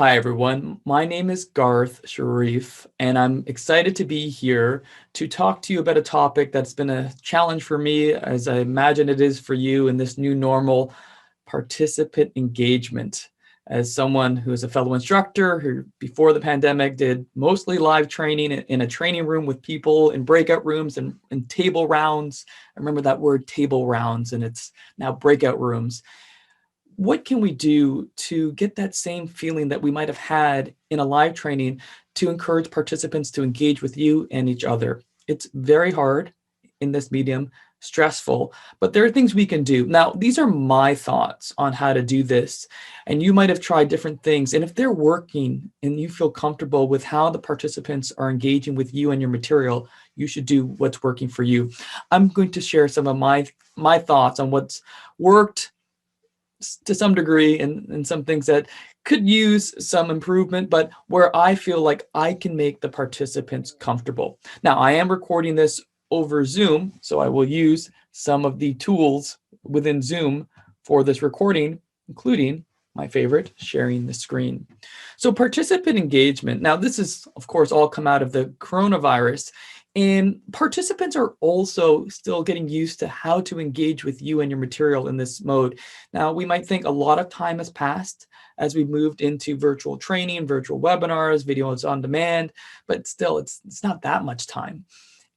Hi, everyone. My name is Garth Sharif, and I'm excited to be here to talk to you about a topic that's been a challenge for me, as I imagine it is for you in this new normal: participant engagement. As someone who is a fellow instructor who, before the pandemic, did mostly live training in a training room with people in breakout rooms and table rounds. I remember that word, table rounds, and it's now breakout rooms. What can we do to get that same feeling that we might have had in a live training to encourage participants to engage with you and each other? It's very hard in this medium, stressful, but there are things we can do. Now, these are my thoughts on how to do this, and you might have tried different things. And if they're working and you feel comfortable with how the participants are engaging with you and your material, you should do what's working for you. I'm going to share some of my thoughts on what's worked to some degree and some things that could use some improvement, but where I feel like I can make the participants comfortable. Now, I am recording this over Zoom, so I will use some of the tools within Zoom for this recording, including my favorite, sharing the screen. So participant engagement. Now, this is, of course, all come out of the coronavirus. And participants are also still getting used to how to engage with you and your material in this mode. Now, we might think a lot of time has passed as we moved into virtual training, virtual webinars, videos on demand, but still it's not that much time.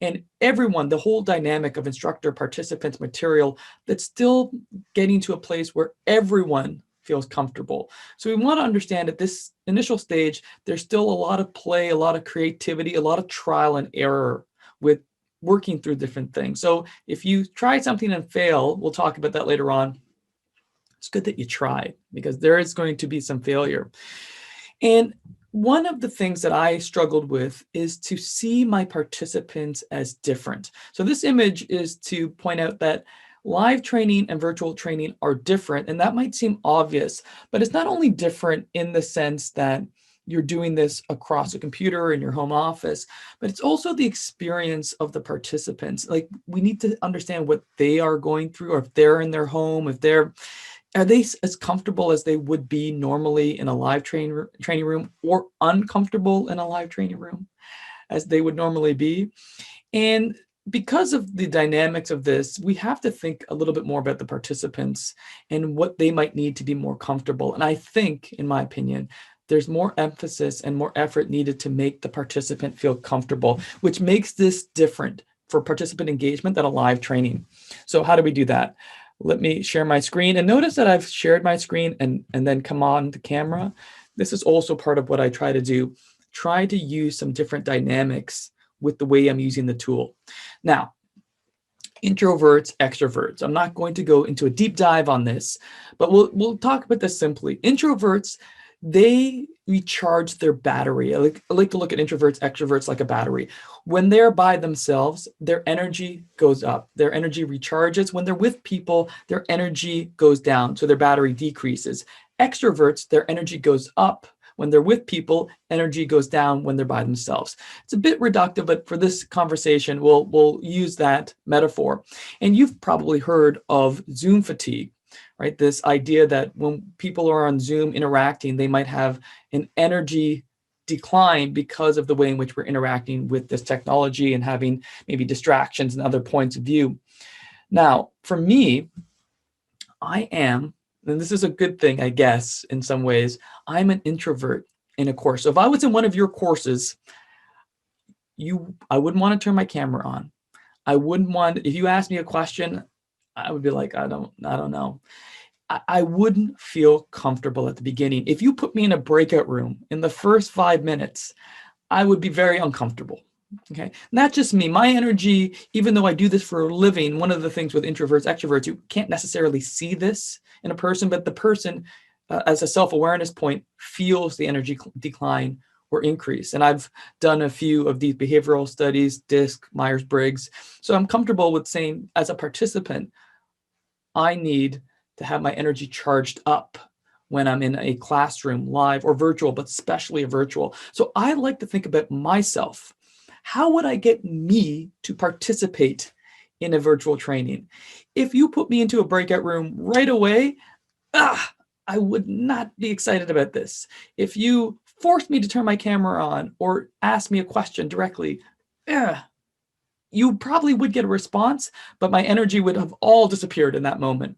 And everyone, the whole dynamic of instructor, participants, material, that's still getting to a place where everyone feels comfortable. So we want to understand at this initial stage, there's still a lot of play, a lot of creativity, a lot of trial and error with working through different things. So if you try something and fail, we'll talk about that later on. It's good that you try, because there is going to be some failure. And one of the things that I struggled with is to see my participants as different. So this image is to point out that live training and virtual training are different, and that might seem obvious, but it's not only different in the sense that you're doing this across a computer in your home office, but it's also the experience of the participants. Like, we need to understand what they are going through, or if they're in their home, are they as comfortable as they would be normally in a live training room, or uncomfortable in a live training room as they would normally be? And because of the dynamics of this, we have to think a little bit more about the participants and what they might need to be more comfortable. And I think, in my opinion, there's more emphasis and more effort needed to make the participant feel comfortable, which makes this different for participant engagement than a live training. So how do we do that? Let me share my screen, and notice that I've shared my screen and then come on the camera. This is also part of what I try to do. Try to use some different dynamics with the way I'm using the tool. Now, introverts, extroverts. I'm not going to go into a deep dive on this, but we'll talk about this simply. Introverts, they recharge their battery. I like to look at introverts, extroverts like a battery. When they're by themselves, their energy goes up. Their energy recharges. When they're with people, their energy goes down, so their battery decreases. Extroverts, their energy goes up. When they're with people, energy goes down when they're by themselves. It's a bit reductive, but for this conversation, we'll use that metaphor. And you've probably heard of Zoom fatigue, right? This idea that when people are on Zoom interacting, they might have an energy decline because of the way in which we're interacting with this technology and having maybe distractions and other points of view. Now, for me, and this is a good thing, I guess, in some ways, I'm an introvert in a course. So if I was in one of your courses, I wouldn't want to turn my camera on. I wouldn't want, if you asked me a question, I would be like, I don't know. I wouldn't feel comfortable at the beginning. If you put me in a breakout room in the first 5 minutes, I would be very uncomfortable. Okay, not just me. My energy, even though I do this for a living, one of the things with introverts, extroverts, you can't necessarily see this in a person, but the person, as a self-awareness point, feels the energy decline or increase. And I've done a few of these behavioral studies, DISC, Myers-Briggs. So I'm comfortable with saying, as a participant, I need to have my energy charged up when I'm in a classroom, live or virtual, but especially virtual. So I like to think about myself. How would I get me to participate in a virtual training? If you put me into a breakout room right away, I would not be excited about this. If you forced me to turn my camera on or ask me a question directly, you probably would get a response, but my energy would have all disappeared in that moment.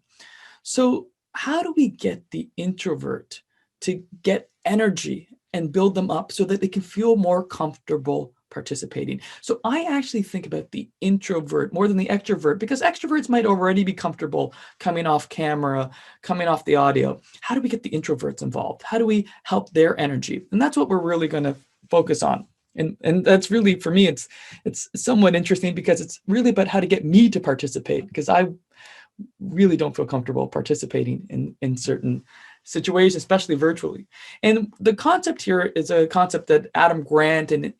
So how do we get the introvert to get energy and build them up so that they can feel more comfortable participating? So I actually think about the introvert more than the extrovert, because extroverts might already be comfortable coming off camera, coming off the audio. How do we get the introverts involved? How do we help their energy? And that's what we're really going to focus on. And that's really, for me, it's somewhat interesting because it's really about how to get me to participate, because I really don't feel comfortable participating in certain situations, especially virtually. And the concept here is a concept that Adam Grant and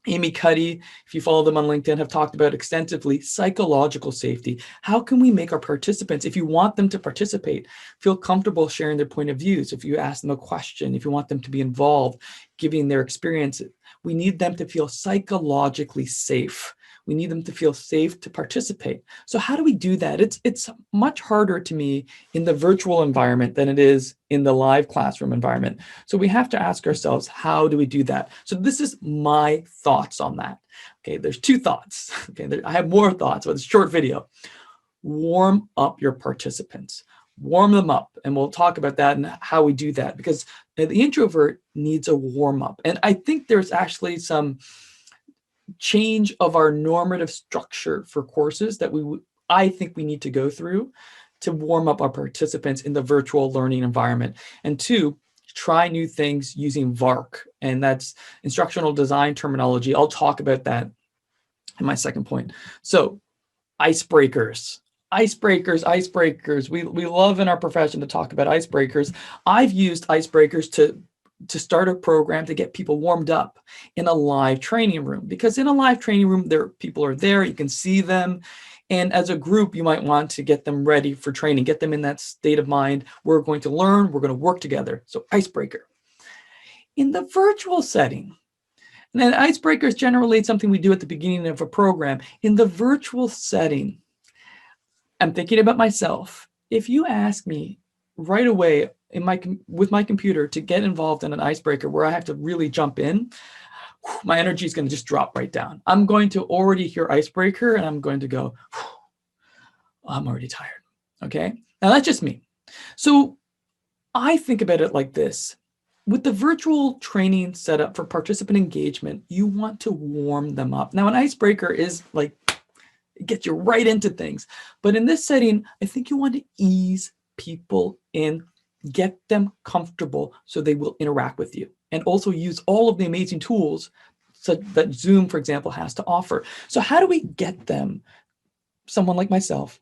Amy Cuddy, if you follow them on LinkedIn, have talked about extensively: psychological safety. How can we make our participants, if you want them to participate, feel comfortable sharing their point of views? If you ask them a question, if you want them to be involved, giving their experience, we need them to feel psychologically safe. We need them to feel safe to participate. So how do we do that? It's much harder to me in the virtual environment than it is in the live classroom environment. So we have to ask ourselves, how do we do that? So this is my thoughts on that. Okay, there's two thoughts. Okay, I have more thoughts, but it's a short video. Warm up your participants. Warm them up, and we'll talk about that and how we do that, because the introvert needs a warm up. And I think there's actually some change of our normative structure for courses that I think we need to go through to warm up our participants in the virtual learning environment. And two, try new things using VARK, and that's instructional design terminology. I'll talk about that in my second point. So icebreakers. Icebreakers. We love in our profession to talk about icebreakers. I've used icebreakers to start a program to get people warmed up in a live training room, because in a live training room, people are there, you can see them. And as a group, you might want to get them ready for training, get them in that state of mind. We're going to learn, we're going to work together. So icebreaker. In the virtual setting, and then icebreaker is generally something we do at the beginning of a program. In the virtual setting, I'm thinking about myself. If you ask me right away with my computer to get involved in an icebreaker where I have to really jump in, my energy is going to just drop right down. I'm going to already hear icebreaker and I'm going to go, I'm already tired. Okay. Now that's just me. So I think about it like this. With the virtual training setup for participant engagement, you want to warm them up. Now, an icebreaker is like, it gets you right into things. But in this setting, I think you want to ease people in, get them comfortable so they will interact with you, and also use all of the amazing tools that Zoom, for example, has to offer. So how do we get them, someone like myself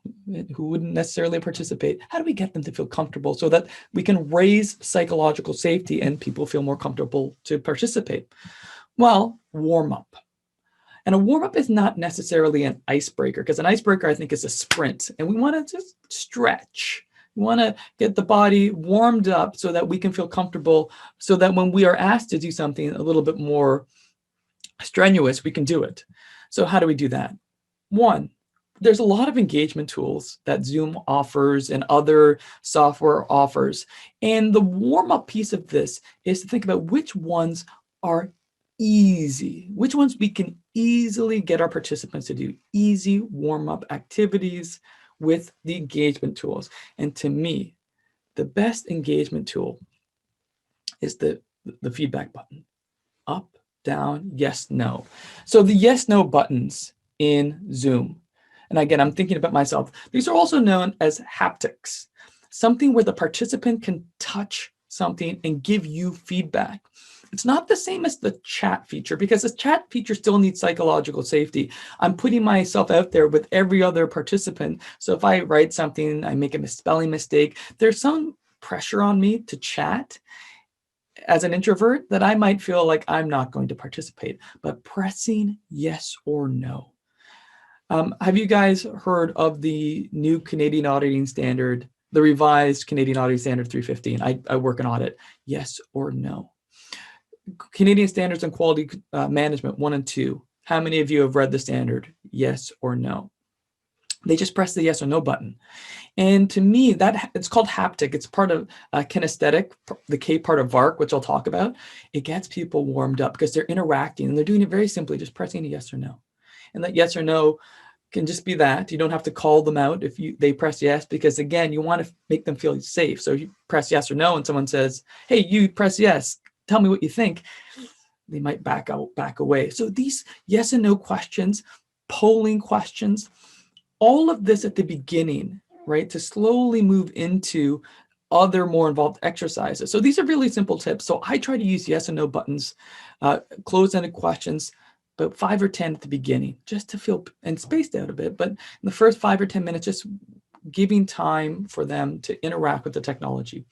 who wouldn't necessarily participate, how do we get them to feel comfortable so that we can raise psychological safety and people feel more comfortable to participate? Well, warm up. And a warm-up is not necessarily an icebreaker, because an icebreaker, I think, is a sprint. And we want to just stretch. We want to get the body warmed up so that we can feel comfortable, so that when we are asked to do something a little bit more strenuous, we can do it. So how do we do that? One, there's a lot of engagement tools that Zoom offers and other software offers. And the warm-up piece of this is to think about which ones are easy, which ones we can easily get our participants to do, easy warm-up activities with the engagement tools. And to me, the best engagement tool is the feedback button. Up, down, yes, no. So the yes, no buttons in Zoom, and again, I'm thinking about myself, these are also known as haptics, something where the participant can touch something and give you feedback. It's not the same as the chat feature, because the chat feature still needs psychological safety. I'm putting myself out there with every other participant. So if I write something, I make a spelling mistake, there's some pressure on me to chat as an introvert that I might feel like I'm not going to participate. But pressing yes or no. Have you guys heard of the new Canadian auditing standard, the revised Canadian auditing standard 315? I work in audit. Yes or no? Canadian Standards on Quality Management 1 and 2. How many of you have read the standard? Yes or no? They just press the yes or no button. And to me, that it's called haptic. It's part of kinesthetic, the K part of VARK, which I'll talk about. It gets people warmed up because they're interacting and they're doing it very simply, just pressing a yes or no. And that yes or no can just be that. You don't have to call them out if they press yes, because again, you want to make them feel safe. So you press yes or no and someone says, hey, you press yes, tell me what you think. They might back away. So these yes and no questions, polling questions, all of this at the beginning, right, to slowly move into other more involved exercises. So these are really simple tips. So I try to use yes and no buttons, closed-ended questions, about 5 or 10 at the beginning, just to feel, and spaced out a bit, but in the first 5 or 10 minutes, just giving time for them to interact with the technology.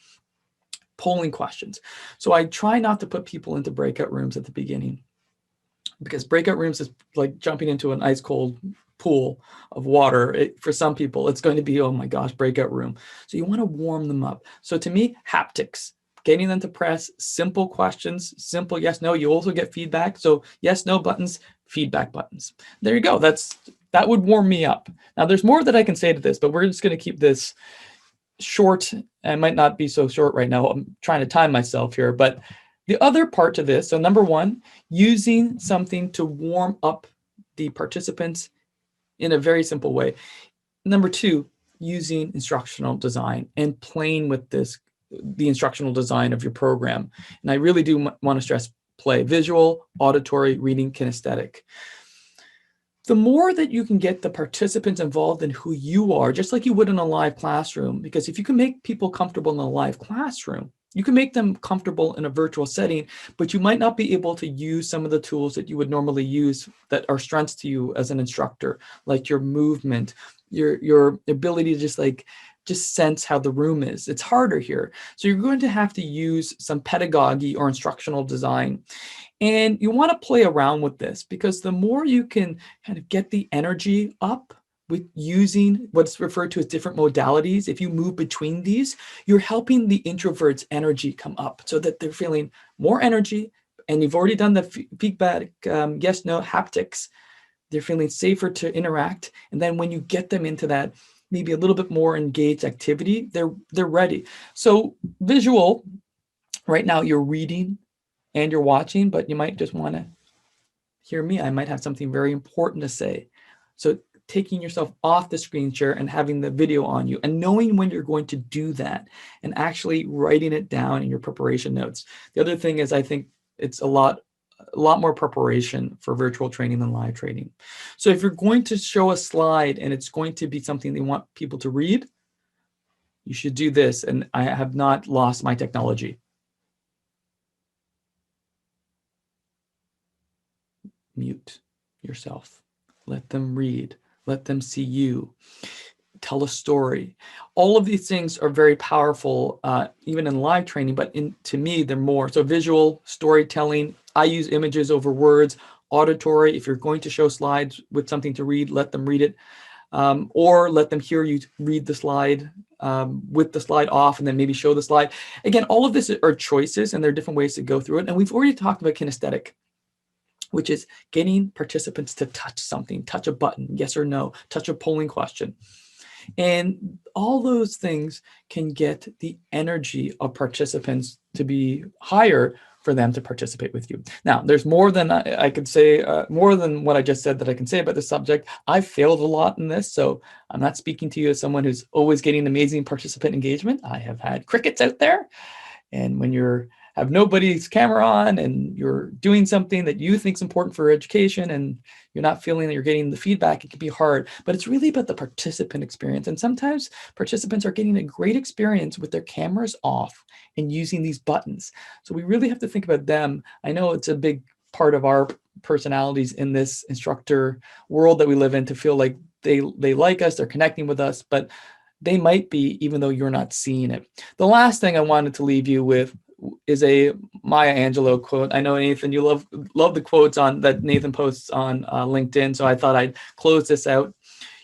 Polling questions. So I try not to put people into breakout rooms at the beginning, because breakout rooms is like jumping into an ice cold pool of water. For some people, it's going to be, oh my gosh, breakout room. So you want to warm them up. So to me, haptics, getting them to press simple questions, simple yes, no. You also get feedback. So yes, no buttons, feedback buttons. There you go. That would warm me up. Now there's more that I can say to this, but we're just going to keep this short. I might not be so short right now. I'm trying to time myself here, but the other part to this, so number one, using something to warm up the participants in a very simple way. Number two, using instructional design and playing with the instructional design of your program. And I really do want to stress play: visual, auditory, reading, kinesthetic. The more that you can get the participants involved in who you are, just like you would in a live classroom, because if you can make people comfortable in a live classroom, you can make them comfortable in a virtual setting, but you might not be able to use some of the tools that you would normally use that are strengths to you as an instructor, like your movement, your ability to just sense how the room is. It's harder here. So you're going to have to use some pedagogy or instructional design. And you want to play around with this, because the more you can kind of get the energy up with using what's referred to as different modalities, if you move between these, you're helping the introverts' energy come up so that they're feeling more energy. And you've already done the feedback, yes, no, haptics. They're feeling safer to interact. And then when you get them into that maybe a little bit more engaged activity, they're ready. So visual, right now you're reading and you're watching, but you might just want to hear me. I might have something very important to say. So taking yourself off the screen share and having the video on you, and knowing when you're going to do that, and actually writing it down in your preparation notes. The other thing is, I think it's a lot more preparation for virtual training than live training. So if you're going to show a slide and it's going to be something they want people to read, you should do this. And I have not lost my technology. Mute yourself. Let them read. Let them see you. Tell a story. All of these things are very powerful, even in live training, but to me, they're more. So visual, storytelling. I use images over words. Auditory, if you're going to show slides with something to read, let them read it. Or let them hear you read the slide with the slide off, and then maybe show the slide. Again, all of this are choices, and there are different ways to go through it. And we've already talked about kinesthetic, which is getting participants to touch something, touch a button, yes or no, touch a polling question. And all those things can get the energy of participants to be higher for them to participate with you. Now, there's more than I could say, more than what I just said that I can say about the subject. I've failed a lot in this, so I'm not speaking to you as someone who's always getting amazing participant engagement. I have had crickets out there, and when you're have nobody's camera on and you're doing something that you think is important for education and you're not feeling that you're getting the feedback, it can be hard. But it's really about the participant experience. And sometimes participants are getting a great experience with their cameras off and using these buttons. So we really have to think about them. I know it's a big part of our personalities in this instructor world that we live in to feel like they like us, they're connecting with us, but they might be, even though you're not seeing it. The last thing I wanted to leave you with is a Maya Angelou quote. I know, Nathan, you love the quotes that Nathan posts on LinkedIn, so I thought I'd close this out.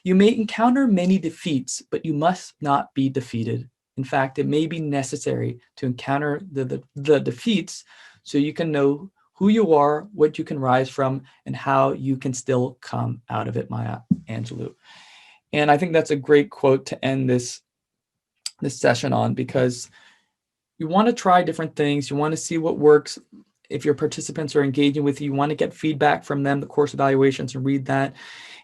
You may encounter many defeats, but you must not be defeated. In fact, it may be necessary to encounter the defeats so you can know who you are, what you can rise from, and how you can still come out of it, Maya Angelou. And I think that's a great quote to end this session on, because you want to try different things. You want to see what works. If your participants are engaging with you, you want to get feedback from them, the course evaluations, and read that.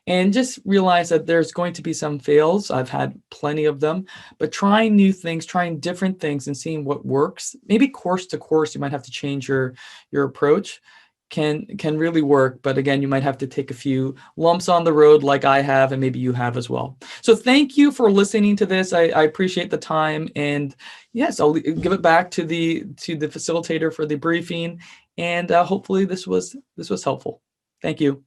And just realize that there's going to be some fails. I've had plenty of them, but trying new things, trying different things and seeing what works, maybe course to course, you might have to change your approach, can really work. But again, you might have to take a few lumps on the road like I have, and maybe you have as well. So thank you for listening to this. I appreciate the time. And yes, I'll give it back to the facilitator for the briefing. And hopefully this was helpful. Thank you.